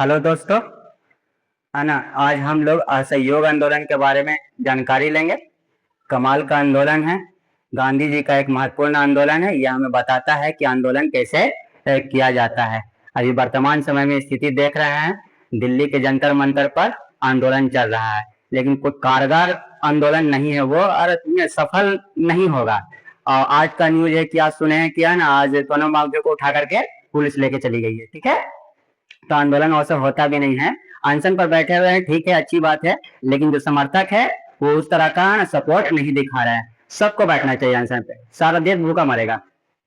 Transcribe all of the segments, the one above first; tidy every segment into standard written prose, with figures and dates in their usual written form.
Hello दोस्तों। है ना। आज हम लोग असहयोग आंदोलन के बारे में जानकारी लेंगे। कमाल का आंदोलन है। गांधी जी का एक महत्वपूर्ण आंदोलन है। यह हमें बताता है कि आंदोलन कैसे किया जाता है। अभी वर्तमान समय में स्थिति देख रहे हैं, दिल्ली के जंतर मंतर पर आंदोलन चल रहा है, लेकिन कोई कारगर आंदोलन नहीं है वो, और इसमें सफल नहीं होगा। और आज का न्यूज है कि आज सुने हैं कि है ना, आज सोनम वांगचुक को उठा करके पुलिस लेके चली गई है। ठीक है, तो आंदोलन वैसे होता भी नहीं है। अनशन पर बैठे हुए हैं, ठीक है, अच्छी बात है, लेकिन जो समर्थक है वो उस तरह का सपोर्ट नहीं दिखा रहा है। सबको बैठना चाहिए अनशन पे, सारा देश भूखा मरेगा।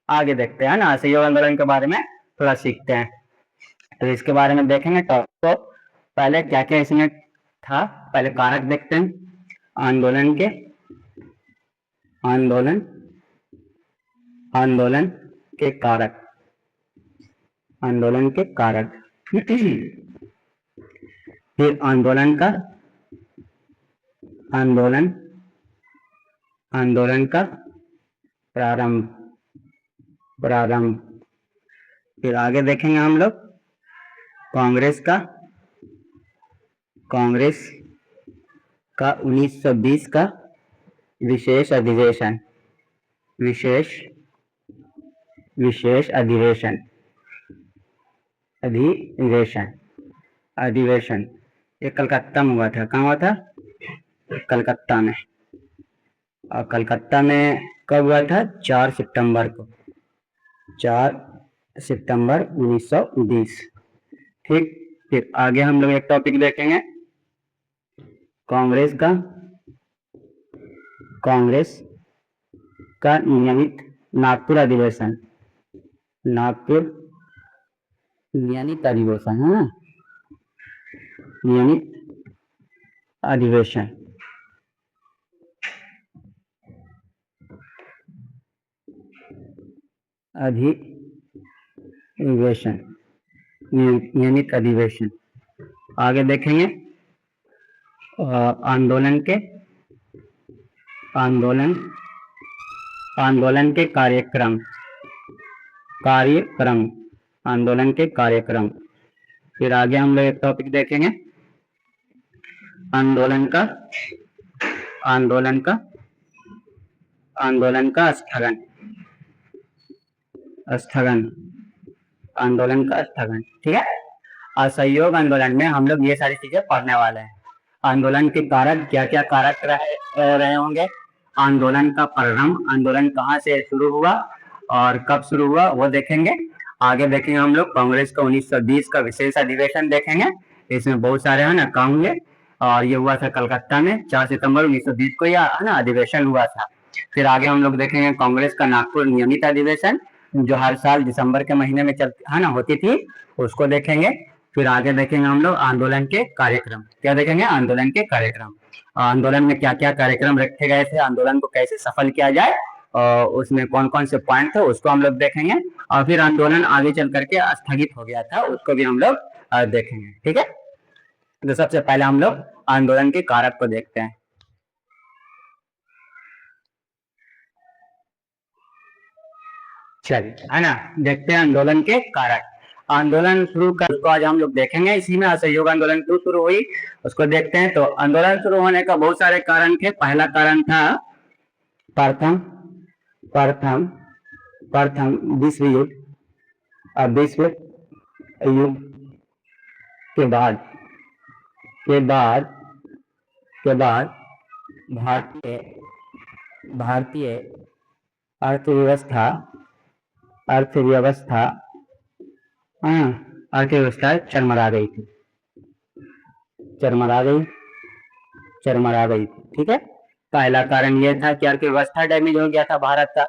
आगे देखते हैं ना, असहयोग आंदोलन के बारे में थोड़ा सीखते हैं। तो इसके बारे में देखेंगे तो पहले क्या क्या इसमें था, पहले कारक देखते हैं आंदोलन के। आंदोलन आंदोलन के कारक, आंदोलन के कारक। फिर आंदोलन का आंदोलन आंदोलन का प्रारंभ प्रारंभ फिर आगे देखेंगे हम लोग कांग्रेस का 1920 का विशेष अधिवेशन विशेष अधिवेशन अधिवेशन ये कलकत्ता में हुआ था। कहाँ हुआ था? कलकत्ता में। और कलकत्ता में कब हुआ था? 4 सितंबर को, 4 सितंबर 1920। ठीक। फिर आगे हम लोग एक टॉपिक देखेंगे, कांग्रेस का नियमित नागपुर अधिवेशन है ना, नियमित अधिवेशन नियमित अधिवेशन। आगे देखेंगे आंदोलन के कार्यक्रम आंदोलन के कार्यक्रम। फिर आगे हम लोग एक टॉपिक देखेंगे, आंदोलन का स्थगन। आंदोलन का स्थगन। ठीक है। असहयोग आंदोलन में हम लोग ये सारी चीजें पढ़ने वाले हैं। आंदोलन के कारक, क्या क्या कारक रहे होंगे, आंदोलन का प्रारंभ, आंदोलन कहाँ से शुरू हुआ और कब शुरू हुआ वो देखेंगे। आगे देखेंगे हम लोग कांग्रेस का 1920 का विशेष अधिवेशन देखेंगे। इसमें बहुत सारे है ना काम हुए, और ये हुआ था कलकत्ता में 4 सितंबर 1920 को यह है ना अधिवेशन हुआ था। फिर आगे हम लोग देखेंगे कांग्रेस का नागपुर नियमित अधिवेशन, जो हर साल दिसंबर के महीने में है ना होती थी, उसको देखेंगे। फिर आगे देखेंगे हम लोग आंदोलन के कार्यक्रम। क्या देखेंगे? आंदोलन के कार्यक्रम। आंदोलन में क्या क्या कार्यक्रम रखे गए थे, आंदोलन को कैसे सफल किया जाए, और उसमें कौन कौन से पॉइंट थे उसको हम लोग देखेंगे। और फिर आंदोलन आगे चल करके स्थगित हो गया था, उसको भी हम लोग देखेंगे। ठीक है। तो सबसे पहले हम लोग आंदोलन के कारक को देखते हैं। चलिए है ना, देखते हैं आंदोलन के कारक। आंदोलन शुरू कर, उसको आज हम लोग देखेंगे। इसी में असहयोग आंदोलन क्यों शुरू हुई उसको देखते हैं। तो आंदोलन शुरू होने का बहुत सारे कारण थे। पहला कारण था प्रथम विश्व युद्ध। विश्व युद्ध के बाद भारतीय अर्थव्यवस्था चरमरा गई थी। ठीक है। पहला कारण यह था कि अर्थव्यवस्था डैमेज हो गया था भारत का,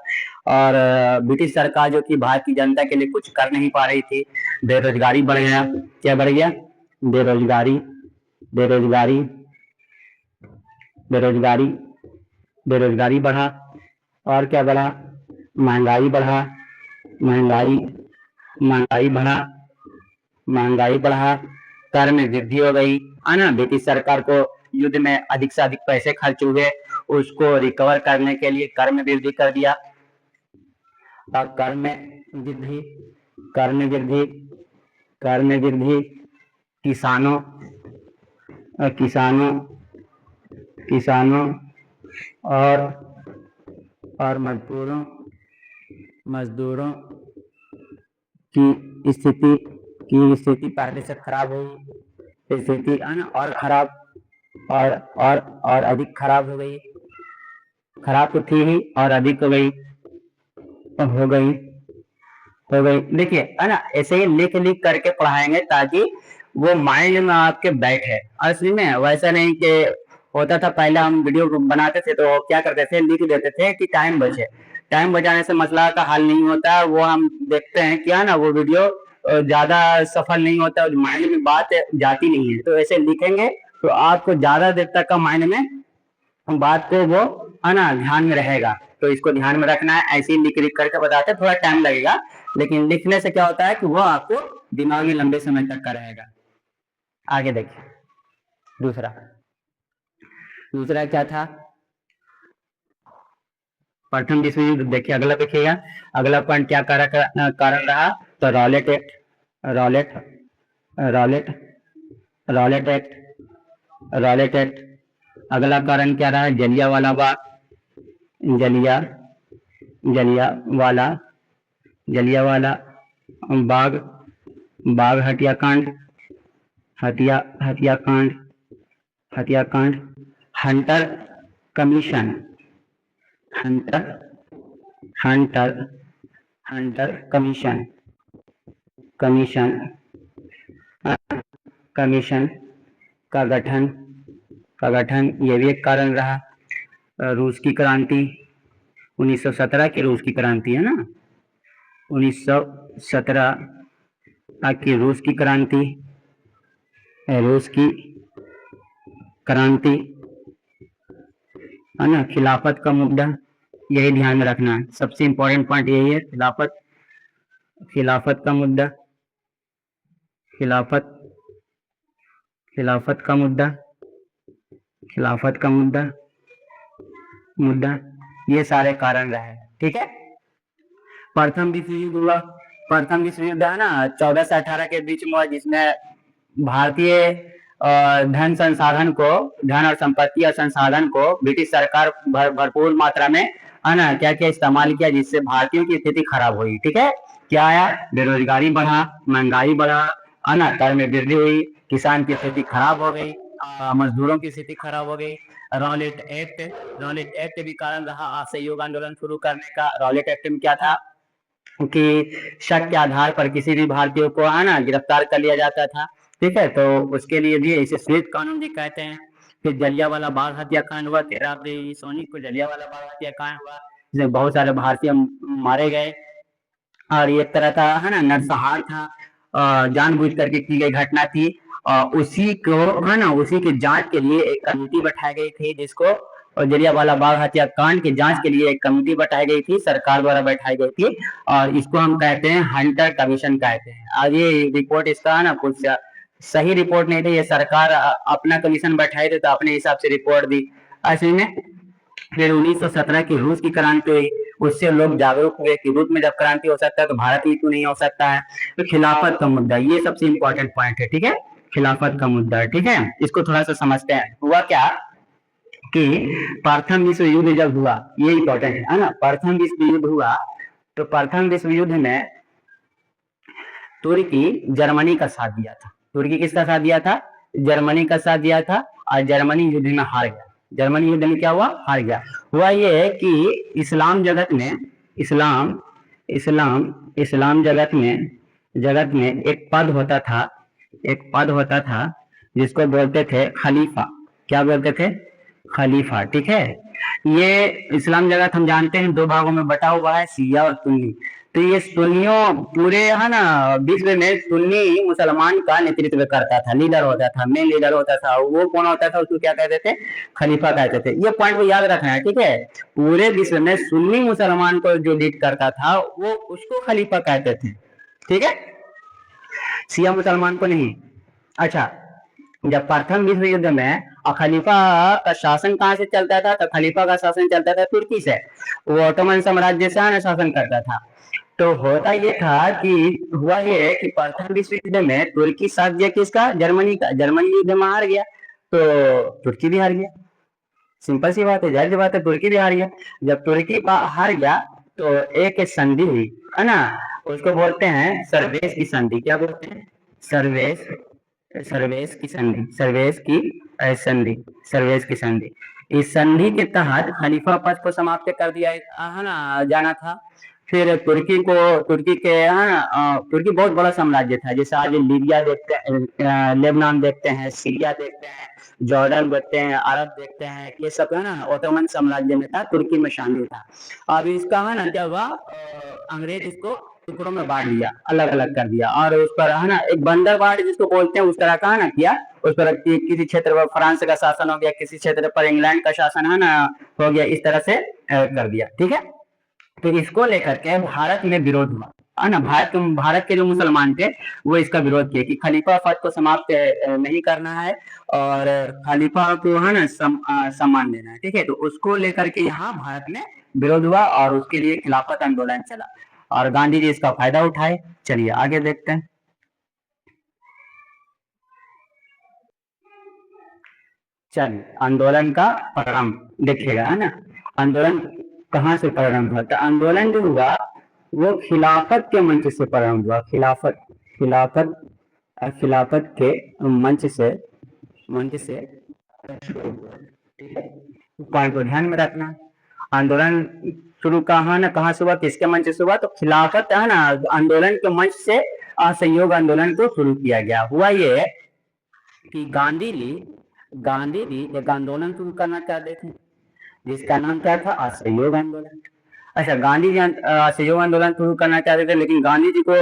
और ब्रिटिश सरकार जो थी भारत की जनता के लिए कुछ कर नहीं पा रही थी। बेरोजगारी बढ़ गया। क्या बढ़ गया? बेरोजगारी बढ़ा। और क्या बढ़ा? महंगाई बढ़ा। कर में वृद्धि हो गई है ना। ब्रिटिश सरकार को युद्ध में अधिक से अधिक पैसे खर्च हुए, उसको रिकवर करने के लिए कर में वृद्धि कर दिया। और कर में वृद्धि किसानों किसानों किसानों और मजदूरों मजदूरों की स्थिति पहले से खराब हुई, स्थिति है ना, और खराब और अधिक खराब हो गई। खराब तो थी ही और अधिक हो गई देखिए, है ना, ऐसे ही लिख लिख करके पढ़ाएंगे ताकि वो माइंड में आपके बैठे। असली में वैसा नहीं कि होता था पहले हम वीडियो बनाते थे तो क्या करते थे, लिख देते थे कि टाइम बचे। टाइम बचाने से मसला का हल नहीं होता। वो हम देखते हैं क्या ना, वो वीडियो ज्यादा सफल नहीं होता, माइंड में बात जाती नहीं है। तो ऐसे लिखेंगे तो आपको ज्यादा देर तक का माइंड में बात को वो, है ना, ध्यान में रहेगा। तो इसको ध्यान में रखना है। ऐसे ही लिख लिख करके बताते हैं, थोड़ा टाइम लगेगा, लेकिन लिखने से क्या होता है कि वो आपको दिमाग में लंबे समय तक का रहेगा। आगे देखिए, दूसरा क्या था, प्रथम विश्व युद्ध। देखिए अगला देखिएगा, अगला पॉइंट क्या कारण रहा, तो Rowlatt act Rowlatt Rowlatt Rowlatt act Rowlatt act. अगला कारण क्या रहा, जलियांवाला बाग जलिया जलियांवाला जलियांवाला बाग बाग हत्याकांड हत्याकांड हत्याकांड। Hunter commission Hunter Hunter Hunter commission commission commission का गठन ये भी एक कारण रहा। रूस की क्रांति 1917 की रूस की क्रांति है ना, 1917 की रूस की क्रांति है ना। खिलाफत का मुद्दा, यही ध्यान में रखना है, सबसे इंपॉर्टेंट पॉइंट यही है, खिलाफत का मुद्दा खिलाफत का मुद्दा ये सारे कारण रहे। ठीक है। प्रथम विश्व युद्ध है ना 14 से 18 के बीच में, जिसमें भारतीय धन और संपत्ति और संसाधन को ब्रिटिश सरकार भरपूर मात्रा में, है ना, क्या क्या इस्तेमाल किया, जिससे भारतीयों की स्थिति खराब हुई। ठीक है। क्या आया, बेरोजगारी बढ़ा, महंगाई बढ़ा, है ना, कर में वृद्धि हुई, किसान की स्थिति खराब हो गई, मजदूरों की स्थिति खराब हो गई। रॉलेट एक्ट भी कारण रहा असहयोग आंदोलन शुरू करने का। रॉलेट एक्ट में क्या था कि शक के आधार पर किसी भी भारतीय को, है ना, गिरफ्तार कर लिया जाता था। ठीक है। तो उसके लिए भी इसे श्वेत कानून भी कहते हैं। फिर जलियांवाला बाग हत्याकांड हुआ 13 अप्रैल 1919 को, जलियांवाला बाग हत्याकांड हुआ, जिसमें बहुत सारे भारतीय मारे गए, और ये तरह का, है ना, नरसंहार था, जानबूझ करके की गई घटना थी। उसी को, है ना, उसी की जांच के लिए एक कमेटी बैठाई गई थी, जिसको, और जलियांवाला बाग हत्याकांड की जांच के लिए एक कमेटी बैठाई गई थी, सरकार द्वारा बैठाई गई थी, और इसको हम कहते हैं हंटर कमीशन कहते हैं। आज ये रिपोर्ट इसका, है ना, कुछ सही रिपोर्ट नहीं थी, ये सरकार अपना कमीशन बैठाई थी तो अपने हिसाब से रिपोर्ट दी। ऐसे में फिर 1917 की रूस की क्रांति हुई, उससे लोग जागरूक हुए कि रूस में जब क्रांति हो सकता है तो भारत में क्यों नहीं हो सकता है। तो खिलाफत का मुद्दा ये सबसे इंपॉर्टेंट पॉइंट है। ठीक है। खिलाफत का मुद्दा, ठीक है, इसको थोड़ा सा समझते हैं। हुआ क्या कि प्रथम विश्व युद्ध जब हुआ, ये इंपॉर्टेंट है ना, प्रथम विश्व युद्ध हुआ तो प्रथम विश्व युद्ध में तुर्की जर्मनी का साथ दिया था। तुर्की किसका साथ दिया था, जर्मनी का साथ दिया था, और जर्मनी युद्ध में हार गया। जर्मनी युद्ध में क्या हुआ, हार गया। हुआ ये है कि इस्लाम जगत में एक पद होता था जिसको बोलते थे खलीफा। क्या बोलते थे, खलीफा। ठीक है। ये इस्लाम जगत हम जानते हैं दो भागों में बटा हुआ है, शिया और सुन्नी। तो ये सुन्नियों पूरे, है ना, विश्व में सुन्नी मुसलमान का नेतृत्व करता था, लीडर होता था, मेन लीडर होता था। वो कौन होता था, उसको क्या कहते थे, खलीफा कहते थे। ये पॉइंट को याद रखना है। ठीक है। पूरे विश्व में सुन्नी मुसलमान को जो लीड करता था वो, उसको खलीफा कहते थे। ठीक है। शिया मुसलमान को नहीं। अच्छा, जब प्रथम विश्व युद्ध में खलीफा का शासन कहाँ से चलता था, तो खलीफा का शासन चलता था तुर्की से। वो ऑटोमन साम्राज्य से शासन करता था। तो होता ये था कि हुआ ये कि प्रथम विश्व युद्ध में तुर्की साथ दिया किसका, जर्मनी का। जर्मनी युद्ध में हार गया तो तुर्की भी हार गया। सिंपल सी बात है, जाहिर सी बात है, तुर्की भी हार गया। जब तुर्की हार गया तो एक संधि हुई, है ना, उसको बोलते हैं सर्वेश की संधि। क्या बोलते हैं? सर्वेश, सर्वेश की संधि, सर्वेश की संधि, सर्वेश की संधि। इस संधि के तहत खलीफा पद को समाप्त कर दिया, है ना, जाना था। फिर तुर्की को, तुर्की के, है ना, तुर्की बहुत बड़ा साम्राज्य था। जैसे आज लीबिया देखते हैं, लेबनान देखते हैं, सीरिया देखते हैं, जॉर्डन देखते हैं, अरब देखते हैं, ये सब, है ना, ओटोमन साम्राज्य में था, तुर्की में शामिल था। अब इसका, है ना, क्या हुआ, अंग्रेज इसको टुकड़ों में बांट दिया, अलग अलग कर दिया, और उस पर, है ना, एक बंदरबांट जिसको बोलते हैं, उस तरह का, है ना, किया। उस पर किसी क्षेत्र पर फ्रांस का शासन हो गया, किसी क्षेत्र पर इंग्लैंड का शासन, है ना, हो गया, इस तरह से कर दिया। ठीक है। फिर इसको लेकर के भारत में विरोध हुआ, है ना। भारत के जो मुसलमान थे वो इसका विरोध किए कि खलीफा पद को समाप्त नहीं करना है, और खलीफा को, है ना, सम्मान देना है। ठीक है। तो उसको लेकर के यहाँ भारत में विरोध हुआ और उसके लिए खिलाफत आंदोलन चला, और गांधी जी इसका फायदा उठाए। चलिए आगे देखते हैं। चलिए, आंदोलन का प्रारंभ देखिएगा, है ना। आंदोलन कहाँ से प्रारंभ हुआ? तो आंदोलन जो हुआ वो खिलाफत के मंच से प्रारंभ हुआ। खिलाफत, खिलाफत, खिलाफत के मंच से, मंच से शुरू हुआ। ठीक है? पॉइंट को ध्यान में रखना। आंदोलन शुरू कहाँ ना, कहाँ से हुआ, किसके मंच से हुआ? तो खिलाफत, है ना, आंदोलन के मंच से असहयोग आंदोलन को शुरू किया गया। हुआ ये कि गांधी जी एक आंदोलन शुरू करना चाहते थे जिसका नाम क्या था? असहयोग आंदोलन। अच्छा, गांधी जी असहयोग आंदोलन शुरू करना चाहते थे, लेकिन गांधी जी को,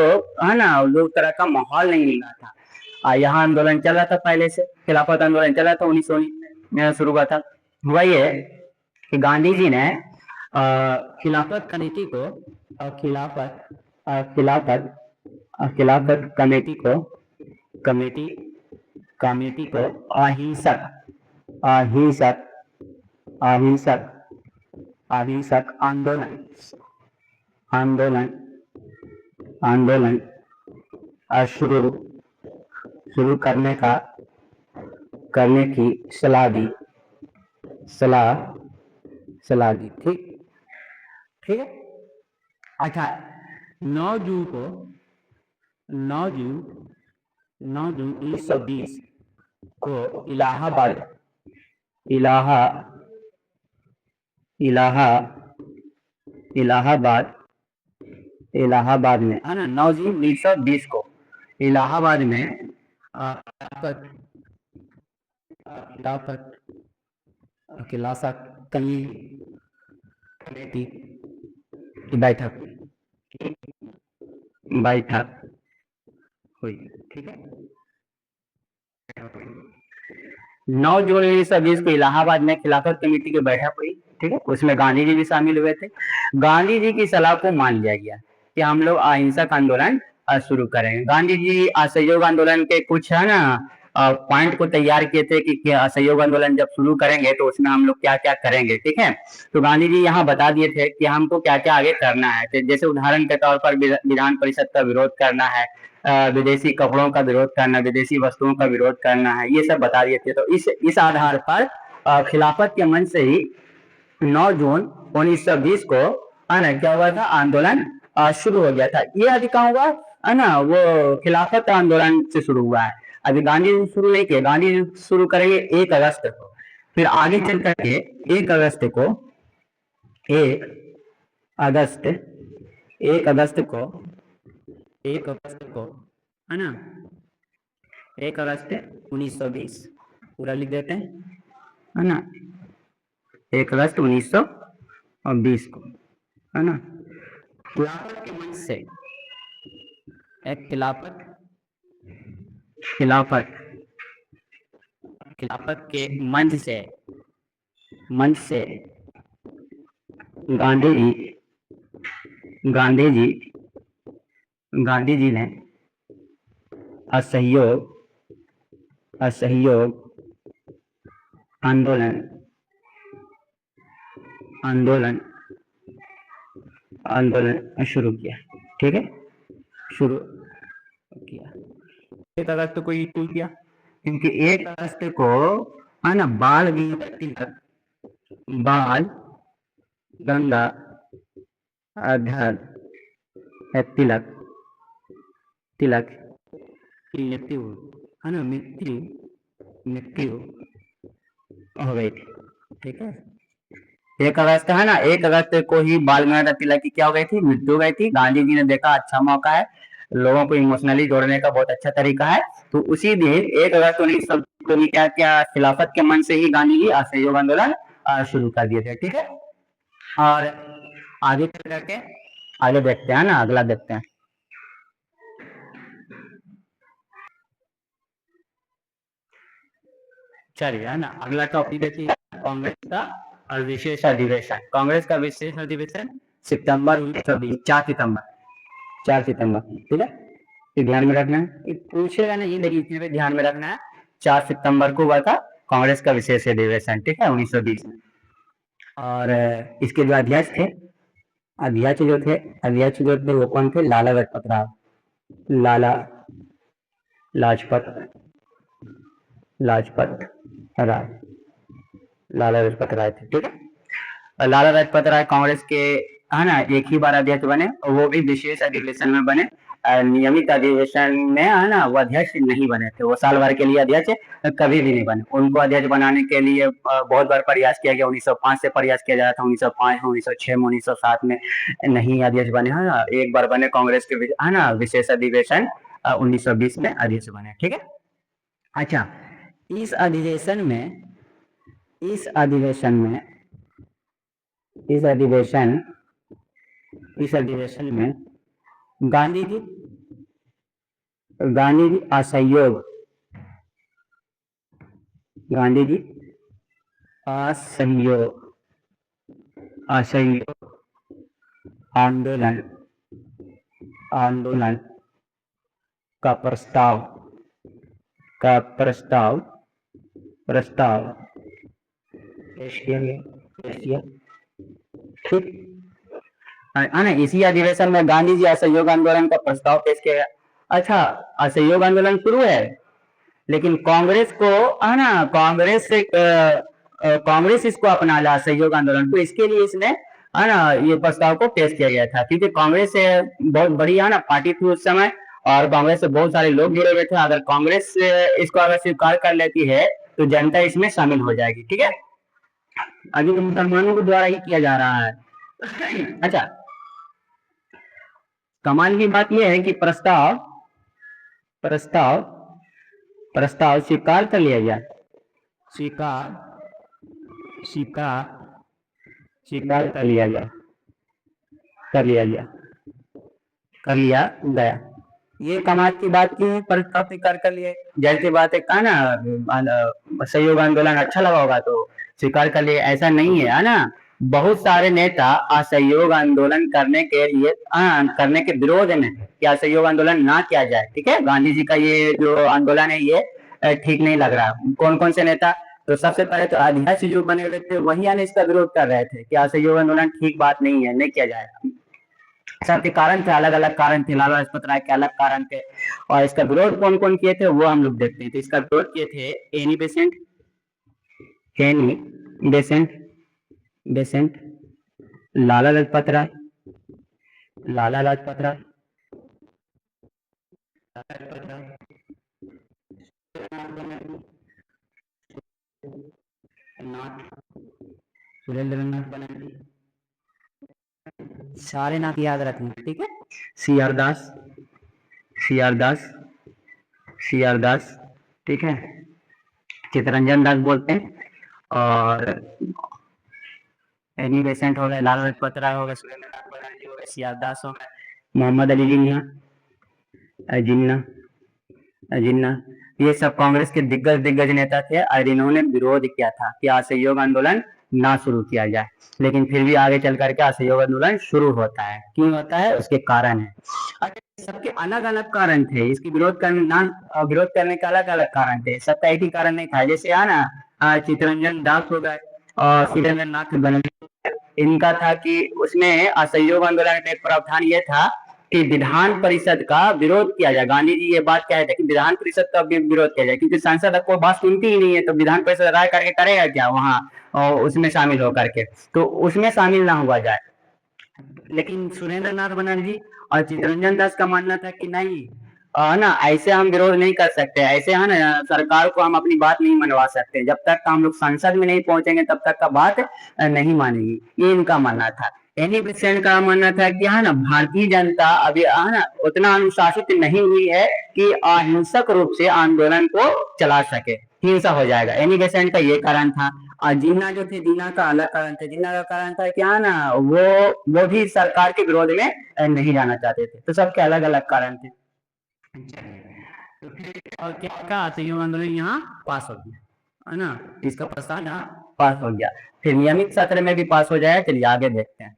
है ना, लोग तरह का माहौल नहीं मिल रहा था। यहाँ आंदोलन चल रहा था, पहले से खिलाफत आंदोलन चल रहा था, 1919 में शुरू हुआ था। हुआ ये कि गांधी जी ने खिलाफत कमेटी को, खिलाफत, खिलाफत, खिलाफत कमेटी को, कमेटी, कमेटी को अहिंसक, अहिंसक, अहिंसक, अहिंसक आंदोलन, आंदोलन, आंदोलन शुरू, शुरू करने का, करने की सलाह दी, सलाह, सलाह दी। ठीक, ठीक है। अच्छा, 9 जून को, 9 जून, 9 जून 1920 को इलाहाबाद, इलाहा, इलाहा, इलाहाबाद, इलाहाबाद में, है ना, 9 जून 1920 को इलाहाबाद में खिलाफत, खिलाफत, खिलाफत कमेटी की बैठक, बैठक हुई। ठीक है। 9 जून 1920 को इलाहाबाद में खिलाफत कमेटी की बैठक हुई। ठीक है। उसमें गांधी जी भी शामिल हुए थे। गांधी जी की सलाह को मान लिया गया कि हम लोग अहिंसक आंदोलन शुरू करेंगे। गांधी जी असहयोग आंदोलन के कुछ, है ना, पॉइंट को तैयार किए थे कि असहयोग आंदोलन जब शुरू करेंगे तो उसमें हम लोग क्या क्या करेंगे। ठीक है। तो गांधी जी यहाँ बता दिए थे कि हमको क्या क्या आगे करना है। तो जैसे उदाहरण के तौर पर विधान परिषद का विरोध करना है, विदेशी कपड़ों का विरोध करना, विदेशी वस्तुओं का विरोध करना है, ये सब बता दिए थे। तो इस आधार पर खिलाफत के मंच से ही 9 जून 1920 को, है ना, क्या हुआ था? आंदोलन शुरू हो गया था। ये अभी कहाँ हुआ, है ना, वो खिलाफत आंदोलन से शुरू हुआ है। अभी गांधी जी शुरू नहीं किए, गांधी जी शुरू करेंगे 1 अगस्त को। फिर आगे चल करके 1 अगस्त को, 1 अगस्त, 1 अगस्त को, 1 अगस्त को, है ना, 1 अगस्त 1920 पूरा लिख देते हैं, है ना, 1 अगस्त 1920 को, है ना, खिलाफत के मंच से, एक खिलाफत, खिलाफत, खिलाफत के मंच से, मंच से गांधी जी, गांधी जी, गांधी जी ने असहयोग, असहयोग आंदोलन, आंदोलन, आंदोलन शुरू किया। ठीक है, शुरू किया 1 अगस्त को ये शुरू किया, क्योंकि 1 अगस्त को है ना बाल गंगा तिलक, बाल गंगाधर तिलक तिलक की मृत्यु, है ना, मृत्यु हो गई थी। ठीक है, 1 अगस्त है ना, 1 अगस्त को ही बाल गंगाधर तिलक की क्या हो गई थी, मृत्यु हो गई थी। गांधी जी ने देखा अच्छा मौका है, लोगों को इमोशनली जोड़ने का बहुत अच्छा तरीका है, तो उसी दिन 1 अगस्त 1900 को भी क्या क्या खिलाफत के मन से ही गांधी जी असहयोग आंदोलन शुरू कर दिए थे। ठीक है, और आगे चल करके आगे देखते हैं ना, अगला देखते हैं। चलिए, है ना, अगला टॉपिक देखिए, कांग्रेस का विशेष अधिवेशन। कांग्रेस का विशेष अधिवेशन सितंबर 1920, 4 सितंबर, ठीक है, ये ध्यान में रखना है, पूछेगा नहीं लेकिन इतने पे ध्यान में रखना है। 4 सितंबर को हुआ था कांग्रेस का विशेष अधिवेशन, ठीक है, 1920 में। और इसके जो अध्यक्ष थे, वो कौन थे, लाला लाजपत राय, लाला लाजपत लाजपत राय, लाला लाजपत राय थे। ठीक है, लाला लाजपत राय कांग्रेस के, है ना, एक ही बार अध्यक्ष बने, वो भी विशेष अधिवेशन में बने। नियमित अधिवेशन में, है ना, वो अध्यक्ष नहीं बने थे, वो साल भर के लिए अध्यक्ष कभी भी नहीं बने। उनको अध्यक्ष बनाने के लिए बहुत बार प्रयास किया गया, 1905 से प्रयास किया जा रहा था, 1905 में, 1906 में, 1907 में नहीं अध्यक्ष बने, है ना। एक बार बने कांग्रेस के, है ना, विशेष अधिवेशन 1920 में अध्यक्ष बने। ठीक है, अच्छा, इस अधिवेशन में इस अधिवेशन में इस अधिवेशन इस अधिवेशन में गांधी जी असहयोग आंदोलन का प्रस्ताव पेश किया। ठीक है ना, इसी अधिवेशन में गांधी जी असहयोग आंदोलन का प्रस्ताव पेश किया गया। अच्छा, असहयोग आंदोलन शुरू है, लेकिन कांग्रेस को, है ना, कांग्रेस इसको अपना ला सहयोग आंदोलन को, इसके लिए इसने, है ना, ये प्रस्ताव को पेश किया गया था, क्योंकि कांग्रेस से बहुत बड़ी, है ना, पार्टी थी उस समय, और कांग्रेस से बहुत सारे लोग जुड़े हुए थे। अगर कांग्रेस इसको अगर स्वीकार कर लेती है तो जनता इसमें शामिल हो जाएगी। ठीक है, अभी तो मुसलमानों के द्वारा ही किया जा रहा है। अच्छा, कमाल की बात यह है कि प्रस्ताव स्वीकार कर लिया गया, स्वीकार कर लिया गया। ये कमाल की बात की, प्रस्ताव स्वीकार कर लिए, जैसी बात है, कहा ना, सहयोग आंदोलन अच्छा लगा होगा तो स्वीकार कर लिए, ऐसा नहीं है ना। बहुत सारे नेता असहयोग आंदोलन करने के विरोध में कि असहयोग आंदोलन ना किया जाए। ठीक है, गांधी जी का ये जो आंदोलन है ये ठीक नहीं लग रहा। कौन कौन से नेता, तो सबसे पहले तो अध्यक्ष जो बने हुए थे वही आने इसका विरोध कर रहे थे कि असहयोग आंदोलन ठीक बात नहीं है, नहीं किया जाएगा। सबके कारण थे, अलग अलग कारण थे, लाला लाजपत राय के अलग कारण थे, और इसका विरोध कौन कौन किए थे वो हम लोग देखते हैं। तो इसका विरोध किए थे एनी बेसेंट, लाला लाजपत राय, सुरेंद्रनाथ बनर्जी, सारे नाम याद रखना। ठीक है, सी आर दास, ठीक है, चितरंजन दास बोलते हैं, और एनी बेसेंट हो गए, लाला लाजपत राय हो गए, सुरेंद्रनाथ बनर्जी हो गए, सी आर दास हो गए, मोहम्मद अली जिन्ना, ये सब कांग्रेस के दिग्गज नेता थे, और इन्होंने विरोध किया था कि असहयोग आंदोलन ना शुरू किया जाए। लेकिन फिर भी आगे चल करके असहयोग आंदोलन शुरू होता है। क्यों होता है, उसके कारण है। सबके अलग अलग कारण थे, इसकी विरोध करने के अलग अलग कारण थे, सबका एक ही कारण नहीं था। जैसे आना चितरंजन दास हो गए और सुरेंद्रनाथ बनर्जी, इनका था कि उसमें असहयोग आंदोलन में एक प्रावधान ये था कि विधान परिषद का विरोध किया जाए। गांधी जी ये बात कहे थे कि विधान परिषद का विरोध किया जाए, क्योंकि संसद कोई बात सुनती ही नहीं है, तो विधान परिषद राय करके करेगा क्या वहाँ और उसमें शामिल होकर के, तो उसमें शामिल ना हुआ जाए। लेकिन सुरेंद्र नाथ बनर्जी और चितरंजन दास का मानना था कि नहीं, ना ऐसे हम विरोध नहीं कर सकते, ऐसे है ना सरकार को हम अपनी बात नहीं मनवा सकते, जब तक हम लोग संसद में नहीं पहुंचेंगे तब तक का बात नहीं मानेगी, ये इनका मानना था। एनी बेसेंट का मानना था कि है ना भारतीय जनता अभी है ना उतना अनुशासित नहीं हुई है कि अहिंसक रूप से आंदोलन को चला सके, हिंसा हो जाएगा। एनी बेसेंट का ये कारण था। और जिन्ना जो थे, जिन्ना का अलग कारण था। जिन्ना का कारण था क्या ना, वो भी सरकार के विरोध में नहीं जाना चाहते थे, तो सबके अलग अलग कारण थे। तो फिर और क्या कहा, असहयोग आंदोलन यहाँ पास हो गया है ना, इसका प्रस्ताव यहाँ पास हो गया। फिर नियमित सत्र में भी पास हो जाएगा। चलिए आगे देखते हैं।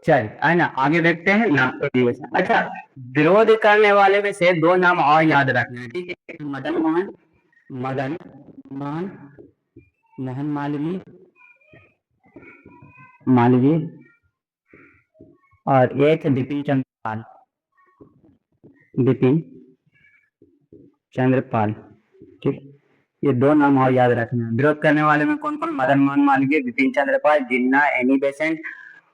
चल है ना, आगे देखते हैं नागपुर अधिवेशन। अच्छा, विरोध करने वाले में से दो नाम और याद रखना है, ठीक है। मदन मोहन मोहन मालवीय, मालवीय, और एक बिपिन चंद्रपाल, बिपिन चंद्रपाल, ठीक। ये दो नाम और याद रखना है। विरोध करने वाले में कौन कौन, मदन मोहन मालवीय, बिपिन चंद्रपाल, जिन्ना, एनी बेसेंट,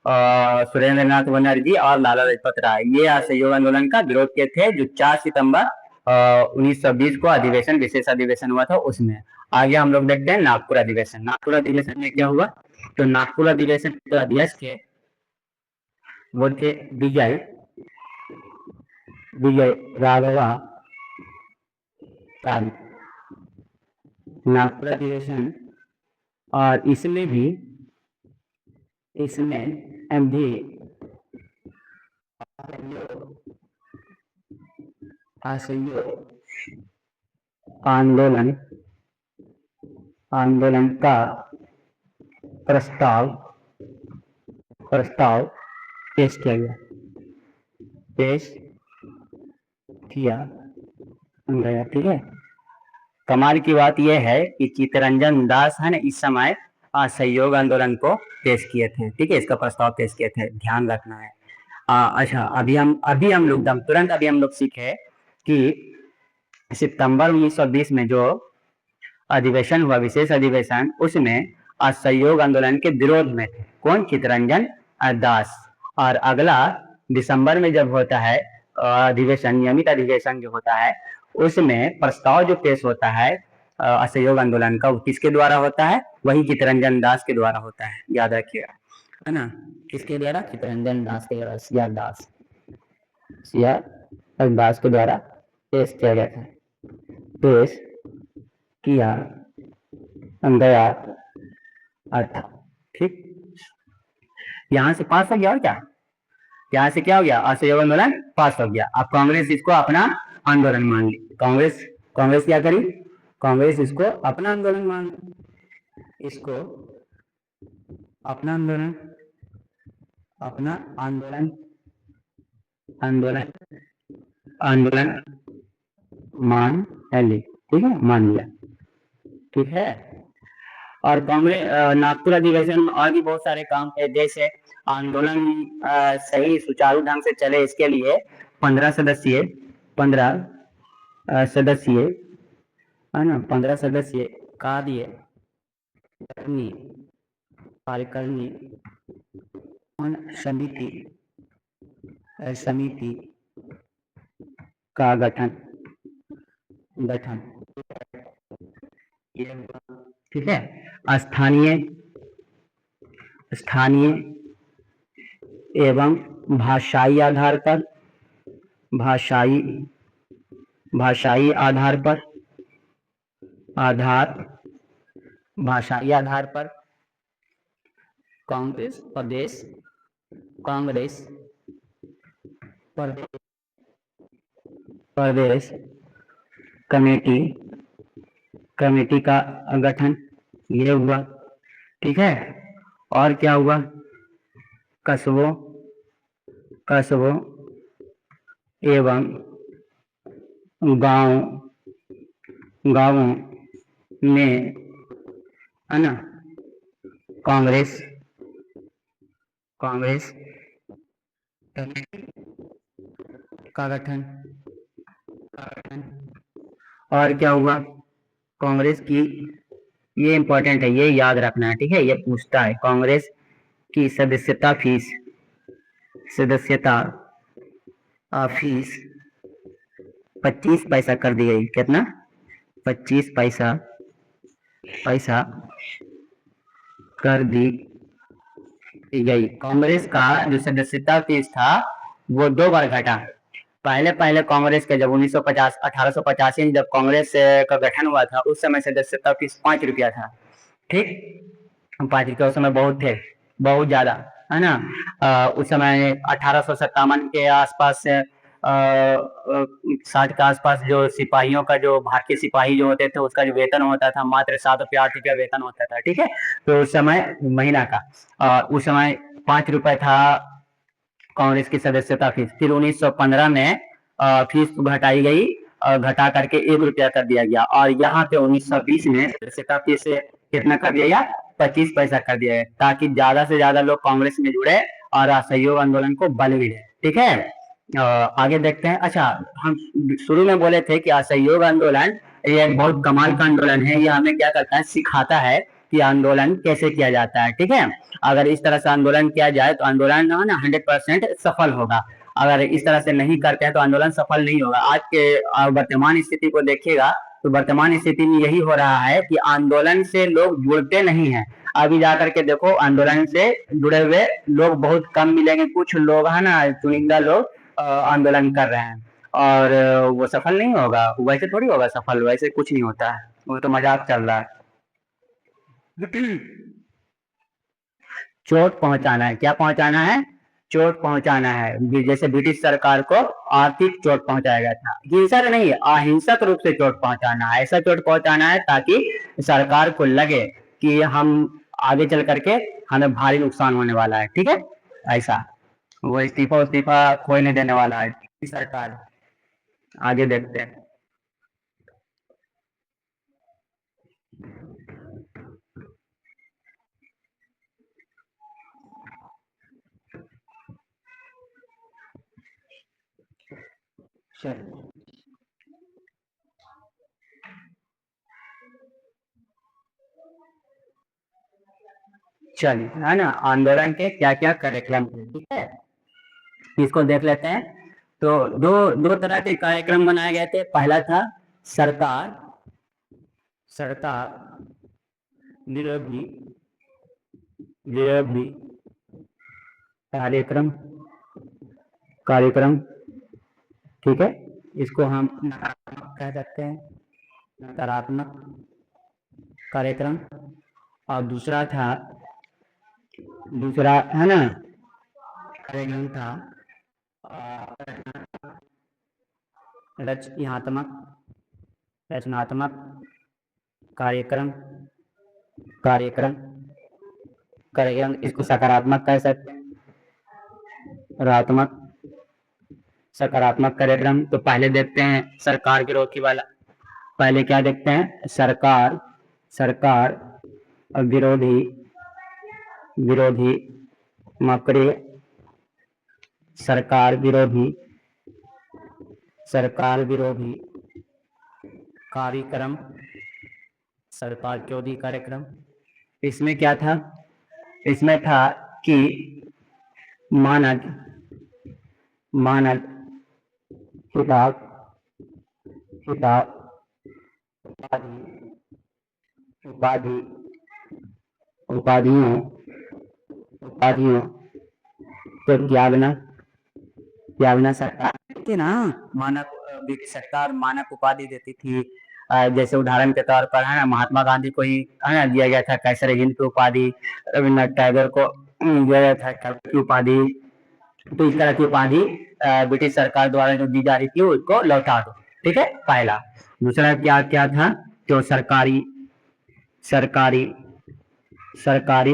सुरेंद्र नाथ बनर्जी और लाला लाजपत राय, ये असहयोग आंदोलन का विरोध किए थे, जो 4 सितंबर 1920 को अधिवेशन, विशेष अधिवेशन हुआ था उसमें। आगे हम लोग देखते हैं नागपुर अधिवेशन। नागपुर अधिवेशन में क्या हुआ, तो नागपुर अधिवेशन के अध्यक्ष थे वो थे विजय विजय राघवा नागपुर अधिवेशन, और इसमें भी असहयोग आंदोलन आंदोलन का प्रस्ताव प्रस्ताव पेश किया गया, पेश किया गया, ठीक है। कमाल की बात यह है कि चित्तरंजन दास है ना इस समय असहयोग आंदोलन को पेश किए थे, ठीक है, इसका प्रस्ताव पेश किए थे, ध्यान रखना है। अच्छा, अभी हम लोग तुरंत अभी हम लोग सीखे कि सितंबर 1920 में जो अधिवेशन हुआ, विशेष अधिवेशन, उसमें असहयोग आंदोलन के विरोध में थे कौन, चित्तरंजन दास। और अगला दिसंबर में जब होता है अधिवेशन, नियमित अधिवेशन जो होता है, उसमें प्रस्ताव जो पेश होता है असहयोग आंदोलन का, वो किसके द्वारा होता है, वही चित्तरंजन दास के द्वारा होता है, याद रखिएगा, है ना। किसके द्वारा, चित्तरंजन दास के द्वारा, सीआर दास के द्वारा पेश किया गया था, पेश किया गया था, ठीक। यहाँ से पास हो गया, और क्या, यहाँ से क्या हो गया, असहयोग आंदोलन पास हो गया। अब कांग्रेस इसको अपना आंदोलन मान ली, कांग्रेस कांग्रेस क्या करी, कांग्रेस इसको अपना आंदोलन मान, इसको अपना आंदोलन अपना आंदोलन आंदोलन आंदोलन मान ली, ठीक है, मान लिया, ठीक है। और कांग्रेस नागपुर अधिवेशन में और भी बहुत सारे काम थे, जैसे आंदोलन सही सुचारू ढंग से चले इसके लिए 15 सदस्यीय है ना, 15 सदस्यीय कार्य कार्यकारिणी समिति समिति का गठन ठीक है। स्थानीय स्थानीय एवं भाषाई आधार पर भाषाई भाषाई आधार पर भाषाई आधार पर कांग्रेस प्रदेश प्रदेश कमेटी का गठन ये हुआ, ठीक है। और क्या हुआ, कस्बों एवं गांवों में है ना कांग्रेस कांग्रेस का गठन और क्या हुआ कांग्रेस की, ये इंपॉर्टेंट है, ये याद रखना है, ठीक है, ये पूछता है कांग्रेस की सदस्यता फीस 25 पैसा कर दी गई। कितना? 25 पैसा कर दी गई। कांग्रेस का जो सदस्यता फीस था वो 2 बार घटा। पहले पहले कांग्रेस के जब 1950 1885 में जब कांग्रेस का गठन हुआ था उस समय सदस्यता फीस 5 रुपया था। ठीक, 5 रुपया उस समय बहुत थे, बहुत ज्यादा, है ना। उस समय 1857 के आसपास 60 के आसपास जो सिपाहियों का, जो भारतीय सिपाही जो होते थे उसका जो वेतन होता था मात्र 7 रुपया 8 रुपया वेतन होता था। ठीक है, तो उस समय महीना का उस समय 5 रुपए था कांग्रेस की सदस्यता फीस। फिर 1915 में फीस घटाई गई, घटा करके 1 रुपया कर दिया गया, और यहाँ पे 1920 में सदस्यता फीस कितना कर दिया गया? 25 पैसा कर दिया गया, ताकि ज्यादा से ज्यादा लोग कांग्रेस में जुड़े और असहयोग आंदोलन को बल मिले। ठीक है, आगे देखते हैं। अच्छा, हम शुरू में बोले थे कि असहयोग आंदोलन ये एक बहुत कमाल का आंदोलन है। ये हमें क्या करता है? सिखाता है कि आंदोलन कैसे किया जाता है। ठीक है, अगर इस तरह से आंदोलन किया जाए तो आंदोलन 100% सफल होगा। अगर इस तरह से नहीं करते हैं तो आंदोलन सफल नहीं होगा। आज के वर्तमान स्थिति को देखिएगा तो वर्तमान स्थिति में यही हो रहा है कि आंदोलन से लोग जुड़ते नहीं हैं। अभी जाकर के देखो, आंदोलन से जुड़े हुए लोग बहुत कम मिलेंगे। कुछ लोग है ना, चुनिंदा लोग आंदोलन कर रहे हैं, और वो सफल नहीं होगा। वैसे थोड़ी होगा सफल, वैसे कुछ नहीं होता है, वो तो मजाक चल रहा है। चोट पहुंचाना है, क्या पहुंचाना है? चोट पहुंचाना है। जैसे ब्रिटिश सरकार को आर्थिक चोट पहुंचाया गया था, हिंसक नहीं, अहिंसक रूप से चोट पहुंचाना है। ऐसा चोट पहुंचाना है ताकि सरकार को लगे कि हम आगे चल करके हमें भारी नुकसान होने वाला है। ठीक है, ऐसा वो इस्तीफा कोई नहीं देने वाला है सरकार। आगे देखते हैं। चलिए चलिए, है ना, आंदोलन के क्या क्या कार्यक्रम थे। ठीक है, इसको देख लेते हैं। तो दो दो तरह के कार्यक्रम बनाए गए थे। पहला था सरकार सरकार विरोधी विरोधी कार्यक्रम कार्यक्रम ठीक है, इसको हम नकारात्मक कह सकते हैं, नकारात्मक कार्यक्रम। और दूसरा है ना कार्यक्रम था रचनात्मक रचनात्मक कार्यक्रम कार्यक्रम कार्यक्रम। इसको सकारात्मक कह सकते हैं, रात्मक सकारात्मक कार्यक्रम। तो पहले देखते हैं सरकार विरोधी वाला। पहले क्या देखते हैं? सरकार विरोधी विरोधी मकरे सरकार विरोधी कार्यक्रम सरकार विरोधी कार्यक्रम। इसमें क्या था? इसमें था कि मानद मानद किताब किताब उपाधि उपाधियों उपाधियों तो त्यागना सरकार देती ना। मानक सरकार मानक उपाधि देती थी। जैसे उदाहरण के तौर पर है ना, महात्मा गांधी को ही है ना दिया गया था कैसर हिंद की उपाधि, रविन्द्रनाथ टैगोर को दिया गया था कवि की उपाधि। तो इस तरह की उपाधि ब्रिटिश सरकार द्वारा जो दी जा रही थी उसको लौटा दो। ठीक है, पहला। दूसरा क्या क्या था? जो सरकारी सरकारी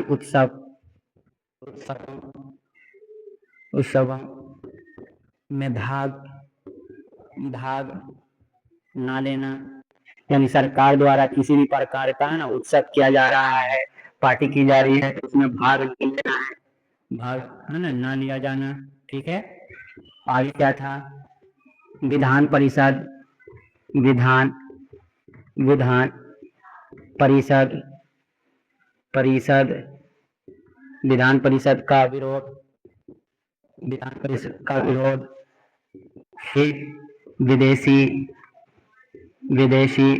उत्सव में भाग ना लेना। यानी सरकार द्वारा किसी भी प्रकार का ना उत्सव किया जा रहा है, पार्टी की जा रही है, तो उसमें भाग नहीं लेना है। भाग है ना लिया जाना। ठीक है, आगे क्या था? विधान परिषद, विधान विधान परिषद, परिषद विधान परिषद का विरोध, विधान परिषद का विरोध। फिर विदेशी विदेशी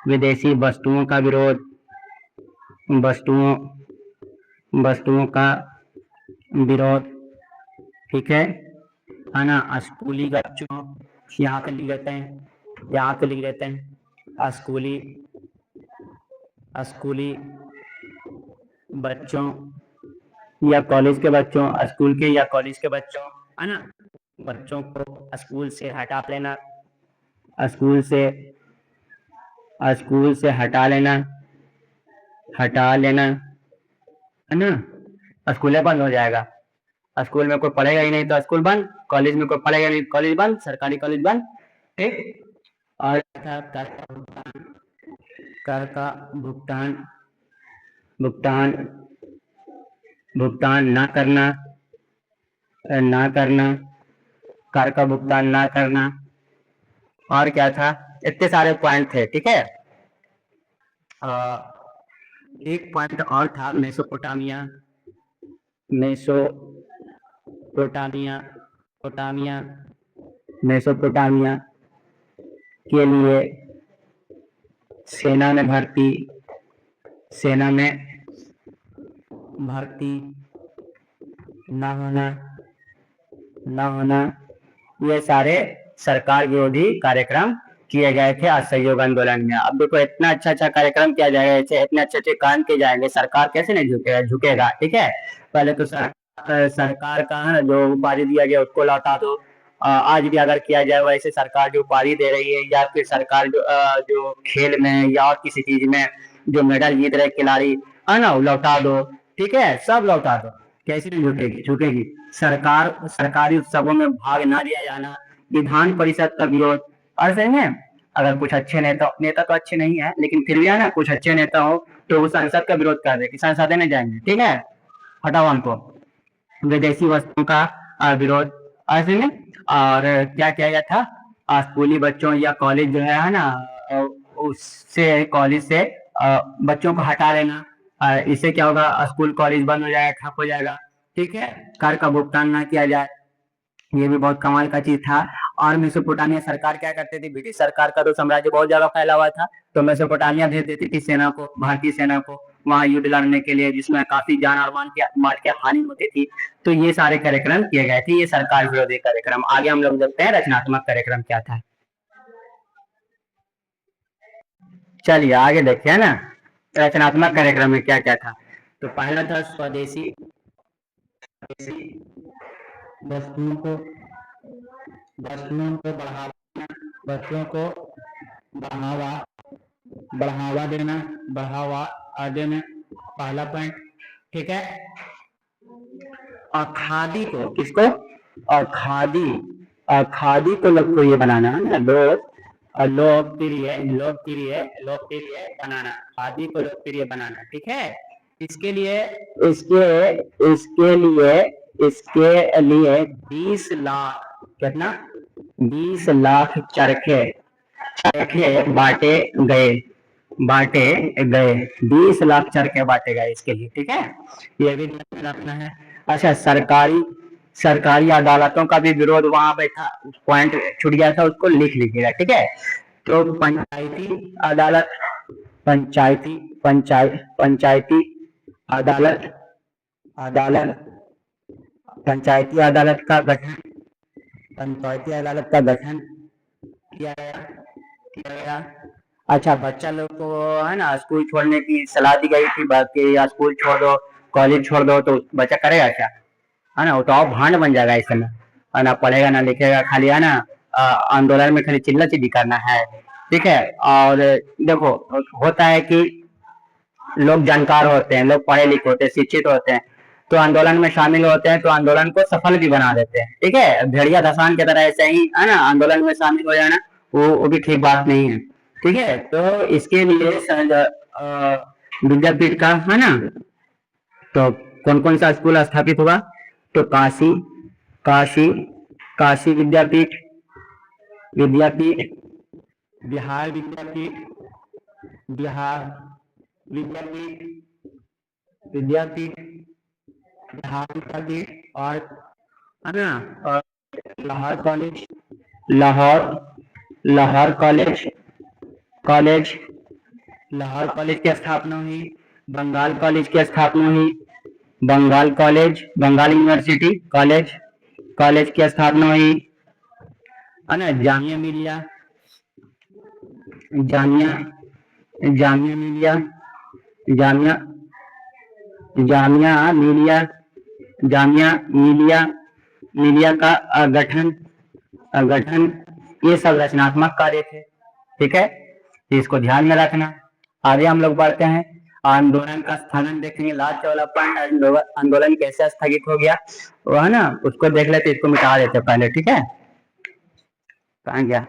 विदेशी वस्तुओं का विरोध, वस्तुओं वस्तुओं का विरोध। ठीक है ना? स्कूली बच्चों, यहाँ पे लिख देते हैं, यहाँ पे लिख देते हैं स्कूली स्कूली बच्चों या कॉलेज के बच्चों, स्कूल के या कॉलेज के बच्चों, है ना, बच्चों को स्कूल से हटा लेना, स्कूल से हटा लेना, है ना। स्कूल बंद हो जाएगा, स्कूल में कोई पढ़ेगा ही नहीं तो स्कूल बंद, कॉलेज में कोई पढ़ेगा नहीं कॉलेज बंद, सरकारी कॉलेज बंद। ठीक, और कर का भुगतान भुगतान भुगतान ना करना, कर का भुगतान ना करना। और क्या था? इतने सारे पॉइंट थे। ठीक है, एक पॉइंट और था, मेसोपोटामिया के लिए सेना में भर्ती न होना, ये सारे सरकार विरोधी कार्यक्रम किए गए थे असहयोग आंदोलन में। अब देखो, इतना अच्छा कार्यक्रम किया जाएगा, इतने अच्छे काम किए जाएंगे, सरकार कैसे नहीं झुकेगा। ठीक है, पहले तो सरकार का है ना जो उपाधि दिया गया उसको लौटा दो। आज भी अगर किया जाए वैसे, सरकार जो उपाधि दे रही है, या फिर सरकार जो खेल में या और किसी चीज में जो मेडल जीत रहे खिलाड़ी, है ना, वो लौटा दो। ठीक है, सब लौटा दो, कैसे नहीं झुकेगी। सरकारी उत्सवों में भाग ना लिया जाना, विधान परिषद का विरोध। और सही में अगर कुछ अच्छे नेता तो अच्छे नहीं है, लेकिन फिर भी है ना, कुछ अच्छे नेता हो तो वो संसद का विरोध कर दे कि संसद में जाएंगे। ठीक है, हटाओ हमको। विदेशी वस्तुओं का विरोध। ऐसे में और क्या किया गया था? स्कूली बच्चों या कॉलेज जो है ना, उससे कॉलेज से बच्चों को हटा लेना। इससे क्या होगा? स्कूल कॉलेज बंद हो जाएगा, ठप हो जाएगा। ठीक है, कर का भुगतान ना किया जाए, ये भी बहुत कमाल का चीज था। और मेसोपोटामिया सरकार क्या करती थी? ब्रिटिश सरकार का तो साम्राज्य बहुत ज्यादा फैला हुआ था, तो मेसोपोटामिया भेज देती थी सेना को, भारतीय सेना को वहां युद्ध लड़ने के लिए, जिसमें काफी जान और माल की हानि होती थी। तो ये सारे कार्यक्रम किए गए थे, ये सरकार विरोधी कार्यक्रम। आगे हम लोग देखते हैं रचनात्मक कार्यक्रम क्या था। चलिए आगे देखिए ना, रचनात्मक कार्यक्रम में क्या क्या था। तो पहला था स्वदेशी वस्तुओं को बढ़ावा देना, पहला पॉइंट। ठीक है, और खादी को, किसको? और खादी को लोग को ये बनाना है ना, लोकप्रिय बनाना, खादी को लोकप्रिय बनाना। ठीक है, इसके लिए 20 लाख, कितना? 20 लाख चरखे बांटे गए 20 लाख चरखे बांटे गए इसके लिए। ठीक है, ये भी रखना है। अच्छा, सरकारी अदालतों का भी विरोध वहां पे था, पॉइंट छूट गया था, उसको लिख लीजिएगा। ठीक है, तो पंचायती अदालत का गठन किया गया। अच्छा, बच्चा लोग को है ना स्कूल छोड़ने की सलाह दी गई थी, बाकी या स्कूल छोड़ दो, कॉलेज छोड़ दो, तो बच्चा करेगा क्या? है ना, वो तो और भांड बन जाएगा इस समय, है ना, पढ़ेगा ना लिखेगा, खाली है ना आंदोलन में खाली चिल्ला चिल्ली करना है। ठीक है, और देखो, होता है कि लोग जानकार होते हैं, लोग पढ़े लिखे होते हैं, शिक्षित होते हैं, तो आंदोलन में शामिल होते हैं, तो आंदोलन को सफल भी बना देते हैं। ठीक है, भेड़िया धसान की तरह ऐसे ही है ना, आंदोलन में शामिल हो जाना वो भी ठीक बात नहीं है। ठीक है, तो इसके लिए विद्यापीठ का है ना, तो कौन कौन सा स्कूल स्थापित हुआ? तो काशी काशी काशी विद्यापीठ, विद्यापीठ, बिहार विद्यापीठ, बिहार विद्यापीठ, विद्यापीठ, बिहार विद्यापीठ, और है ना, और Lahore college, Lahore, Lahore college, college, Lahore college की स्थापना हुई। बंगाल कॉलेज की स्थापना हुई, Bengal college, Bengal university college, college की स्थापना हुई, है ना। जामिया मिलिया, जामिया, जामिया मिलिया, जामिया, जामिया मिलिया, जामिया मिलिया, मिलिया का गठन, गठन, ये सब रचनात्मक कार्य थे। ठीक है, इसको ध्यान में रखना। आगे हम लोग बढ़ते हैं, आंदोलन का स्थगन देखेंगे। लास्ट वाला पॉइंट, आंदोलन कैसे स्थगित हो गया वो है ना, उसको देख लेते, इसको मिटा देते पहले। ठीक है, कहाँ गया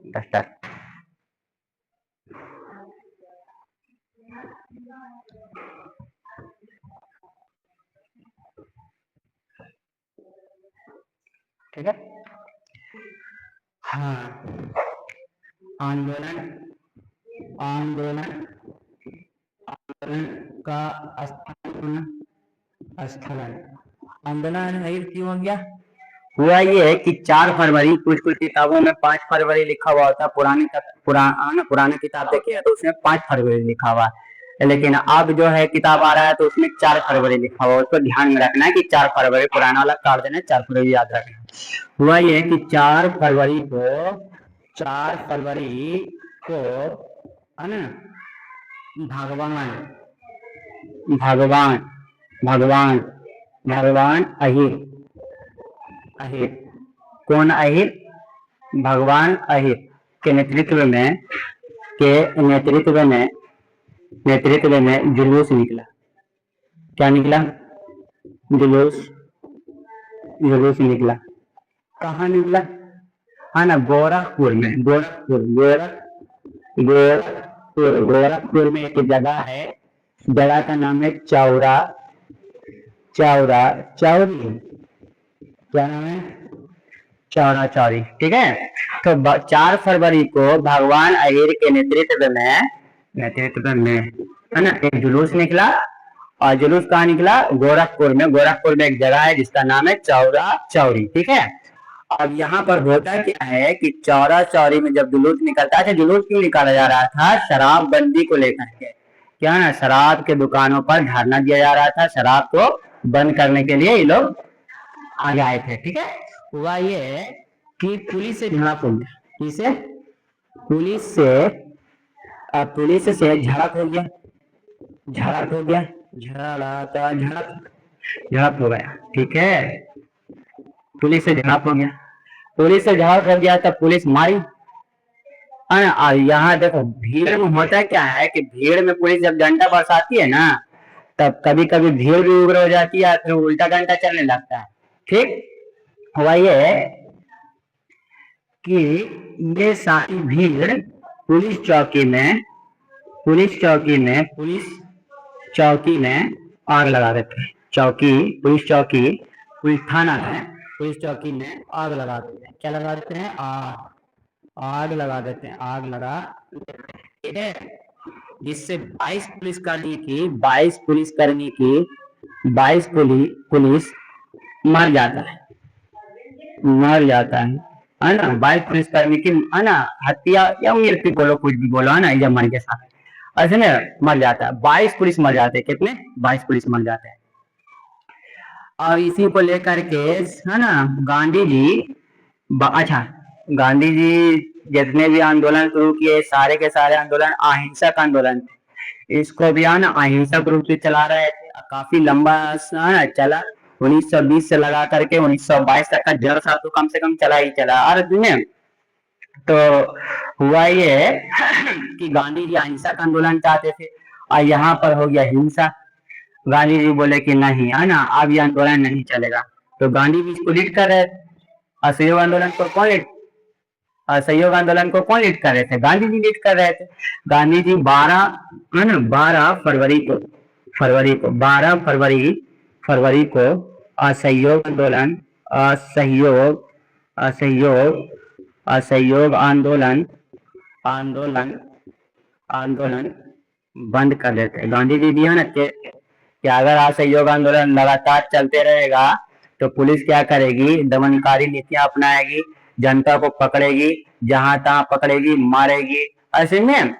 डस्टर? ठीक है, हाँ, आंदोलन, आंदोलन, आंदोलन का स्थगन, आंदोलन क्यों हो गया? हुआ ये कि 4 फरवरी, कुछ कुछ किताबों में 5 फरवरी लिखा हुआ होता है, पुराना किताब देखिए तो उसमें 5 फरवरी लिखा हुआ है, लेकिन अब जो है किताब आ रहा है तो उसमें 4 फरवरी लिखा हुआ है। उसको ध्यान में रखना है कि 4 फरवरी, पुराना वाला काट देना, 4 फरवरी याद रखना। हुआ ये कि 4 फरवरी को, 4 फरवरी को है ना, भगवान, भगवान, भगवान, भगवान अहिर, अहिर, कौन अहिर? भगवान अहिर के नेतृत्व में, के नेतृत्व में जुलूस निकला। क्या निकला? जुलूस, जुलूस निकला। कहाँ निकला? है ना, गोरखपुर में, गोरखपुर, गोरखपुर, गोरखपुर में एक जगह है, जगह का नाम है चौरा, चौरा चौरी, क्या नाम है? चौरा चौरी। ठीक है, तो 4 फरवरी को भगवान अहिर के नेतृत्व में है ना एक जुलूस निकला, और जुलूस कहाँ निकला? गोरखपुर में। गोरखपुर में एक जगह है जिसका नाम है चौरा चौरी। ठीक है, अब यहाँ पर होता क्या है कि चौरा चौरी में जब जुलूस निकलता है, जुलूस क्यों निकाला जा रहा था? शराबबंदी को लेकर के, क्या ना, शराब के दुकानों पर धरना दिया जा रहा था, शराब को बंद करने के लिए ये लोग आगे आए थे। ठीक है, हुआ ये कि पुलिस से झड़प हो गया, किसे? पुलिस से झड़प हो गया, झड़प हो गया, झड़प हो गया। ठीक है, पुलिस से झड़प हो गया, पुलिस से झड़प हो गया, तब पुलिस मारी। और यहाँ देखो भीड़ में होता क्या है कि भीड़ में पुलिस जब डंडा बरसाती है ना, तब कभी कभी भीड़ भी उग्र हो जाती है, फिर उल्टा डंडा चलने लगता है। ठीक, हुआ ये कि ये सारी भीड़ पुलिस चौकी में, पुलिस चौकी में आग लगा देते हैं। चौकी, पुलिस चौकी, पुलिस थाना में, पुलिस चौकी में आग लगा देते हैं। क्या लगा देते हैं? आग लगा देते हैं, आग लगा देते हैं, जिससे 22 पुलिसकर्मी की, 22 पुलिसकर्मी की, 22 पुलिस मर जाता है, मर जाता है ना। 22 पुलिसकर्मी की है ना हत्या या मृत्यु बोलो, कुछ भी बोलो, है ना, जब मर के साथ ऐसे में मर जाता है। 22 पुलिस मर जाते हैं। कितने? 22 पुलिस मर जाते हैं। और इसी को लेकर के है ना गांधी जी, अच्छा, गांधी जी जितने भी आंदोलन शुरू किए, सारे के सारे आंदोलन अहिंसक आंदोलन थे। इसको भी है ना अहिंसक रूप से चला रहे थे, काफी लंबा चला। 1920 से लगा करके 1922 तक का 1.5 साल तो कम से कम चला ही चला। और दुनिया तो हुआ ये कि गांधी जी अहिंसक आंदोलन चाहते थे, और यहाँ पर हो गया हिंसा। गांधी जी बोले कि नहीं, है ना, अब ये आंदोलन नहीं चलेगा। तो गांधी जी इसको लीड कर रहे थे। असहयोग आंदोलन को कौन लीड, असहयोग आंदोलन को कौन लीड कर रहे थे? गांधी जी लीड कर रहे थे। गांधी जी 12 फरवरी को फरवरी को 12 फरवरी को असहयोग आंदोलन असहयोग असहयोग असहयोग आंदोलन आंदोलन आंदोलन बंद कर देते हैं। गांधी जी दिया ना कि अगर असहयोग आंदोलन लगातार चलते रहेगा तो पुलिस क्या करेगी, दमनकारी नीतियां अपनाएगी, जनता को पकड़ेगी, जहां तहां पकड़ेगी, मारेगी। ऐसे में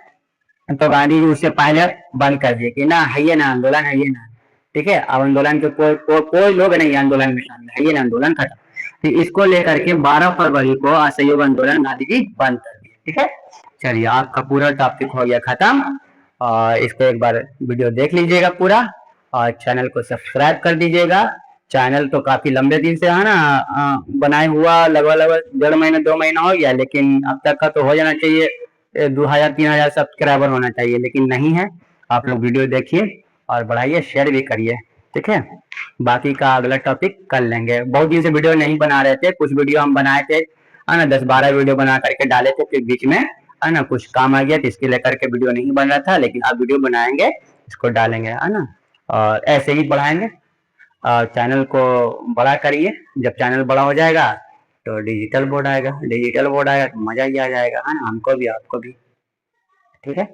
तो गांधी जी उससे पहले बंद कर दिए कि ना है ये ना आंदोलन है ये ना, ठीक है। अब आंदोलन के कोई लोग नहीं आंदोलन में शामिल है, ये ना आंदोलन खत्म। तो इसको लेकर के 12 फरवरी को असहयोग आंदोलन गांधी जी बंद कर दिए, ठीक है। चलिए आपका पूरा टॉपिक हो गया खत्म। और इसको एक बार वीडियो देख लीजिएगा पूरा और चैनल को सब्सक्राइब कर दीजिएगा। चैनल तो काफी लंबे दिन से है ना बनाए हुआ, लगभग लगभग 1.5 महीना 2 महीना हो गया, लेकिन अब तक का तो हो जाना चाहिए 2000-3000 सब्सक्राइबर होना चाहिए, लेकिन नहीं है। आप लोग वीडियो देखिए और बढ़ाइए, शेयर भी करिए, ठीक है। बाकी का अगला टॉपिक कर लेंगे। बहुत दिन से वीडियो नहीं बना रहे थे, कुछ वीडियो हम बनाए थे है ना, 10-12 वीडियो बना करके डाले थे, फिर बीच में है ना कुछ काम आ गया तो इसके लेकर के वीडियो नहीं बन रहा था, लेकिन अब वीडियो बनाएंगे, इसको डालेंगे है ना, और ऐसे ही बढ़ाएंगे। और चैनल को बड़ा करिए, जब चैनल बड़ा हो जाएगा तो डिजिटल बोर्ड आएगा, डिजिटल बोर्ड आएगा तो मजा ही आ जाएगा है ना, हमको भी आपको भी, ठीक है।